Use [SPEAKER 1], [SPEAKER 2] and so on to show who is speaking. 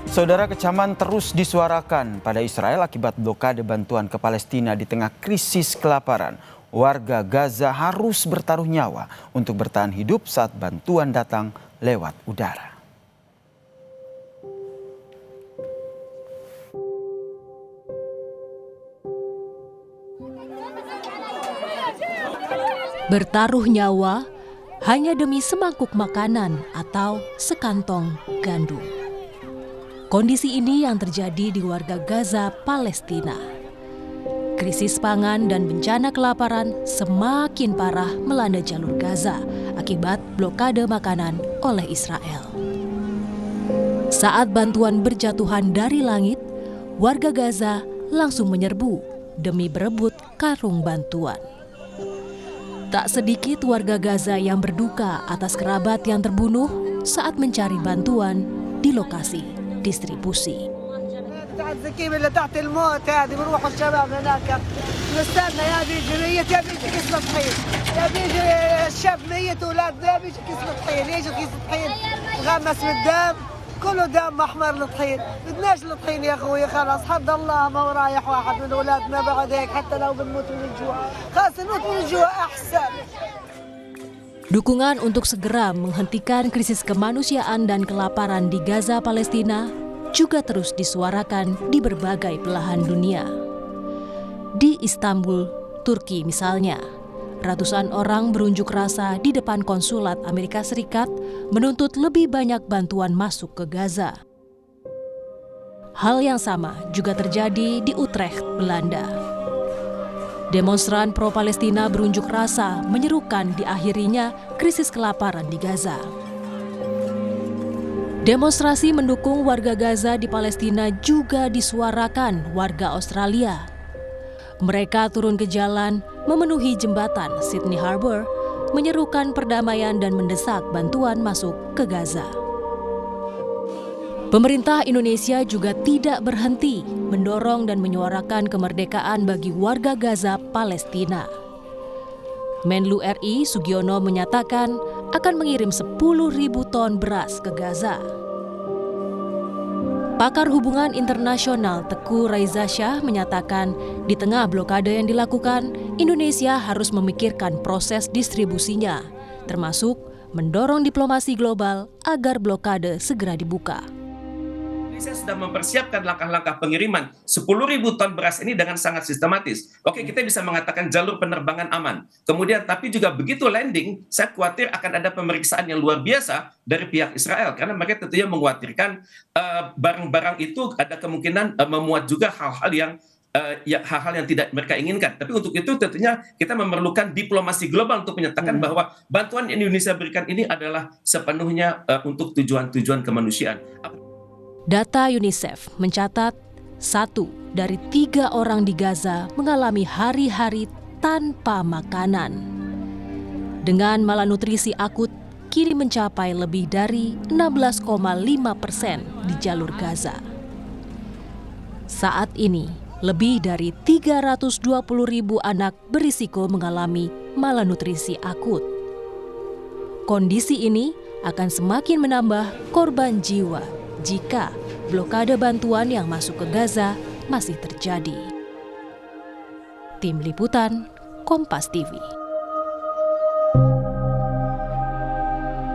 [SPEAKER 1] Saudara, kecaman terus disuarakan pada Israel akibat blokade bantuan ke Palestina di tengah krisis kelaparan. Warga Gaza harus bertaruh nyawa untuk bertahan hidup saat bantuan datang lewat udara.
[SPEAKER 2] Bertaruh nyawa hanya demi semangkuk makanan atau sekantong gandum. Kondisi ini yang terjadi di warga Gaza, Palestina. Krisis pangan dan bencana kelaparan semakin parah melanda jalur Gaza akibat blokade makanan oleh Israel. Saat bantuan berjatuhan dari langit, warga Gaza langsung menyerbu demi berebut karung bantuan. Tak sedikit warga Gaza yang berduka atas kerabat yang terbunuh saat mencari bantuan di lokasi distribusi.
[SPEAKER 3] كله دم احمر للطحين، بدناش الطحين يا اخوي، خلاص حد الله ما هو رايح واحد من اولادنا بعد هيك حتى لو بنموت من الجوع، خلاص نموت من الجوع احسن.
[SPEAKER 2] Dukungan untuk segera menghentikan krisis kemanusiaan dan kelaparan di Gaza, Palestina juga terus disuarakan di berbagai belahan dunia. Di Istanbul, Turki misalnya, ratusan orang berunjuk rasa di depan konsulat Amerika Serikat menuntut lebih banyak bantuan masuk ke Gaza. Hal yang sama juga terjadi di Utrecht, Belanda. Demonstran pro-Palestina berunjuk rasa menyerukan diakhirinya krisis kelaparan di Gaza. Demonstrasi mendukung warga Gaza di Palestina juga disuarakan warga Australia. Mereka turun ke jalan, memenuhi jembatan Sydney Harbour, menyerukan perdamaian dan mendesak bantuan masuk ke Gaza. Pemerintah Indonesia juga tidak berhenti mendorong dan menyuarakan kemerdekaan bagi warga Gaza, Palestina. Menlu RI Sugiono menyatakan akan mengirim 10.000 ton beras ke Gaza. Pakar hubungan internasional Teguh Raiza Shah menyatakan di tengah blokade yang dilakukan, Indonesia harus memikirkan proses distribusinya, termasuk mendorong diplomasi global agar blokade segera dibuka.
[SPEAKER 4] Indonesia sudah mempersiapkan langkah-langkah pengiriman 10.000 ton beras ini dengan sangat sistematis. Oke, kita bisa mengatakan jalur penerbangan aman. Kemudian, tapi juga begitu landing, saya khawatir akan ada pemeriksaan yang luar biasa dari pihak Israel. Karena mereka tentunya mengkhawatirkan barang-barang itu ada kemungkinan memuat juga hal-hal yang tidak mereka inginkan. Tapi untuk itu tentunya kita memerlukan diplomasi global untuk menyatakan bahwa bantuan yang Indonesia berikan ini adalah sepenuhnya untuk tujuan-tujuan kemanusiaan.
[SPEAKER 2] Data UNICEF mencatat 1 dari 3 orang di Gaza mengalami hari-hari tanpa makanan. Dengan malnutrisi akut kini mencapai lebih dari 16,5% di jalur Gaza. Saat ini, lebih dari 320.000 anak berisiko mengalami malnutrisi akut. Kondisi ini akan semakin menambah korban jiwa jika blokade bantuan yang masuk ke Gaza masih terjadi. Tim Liputan, Kompas TV.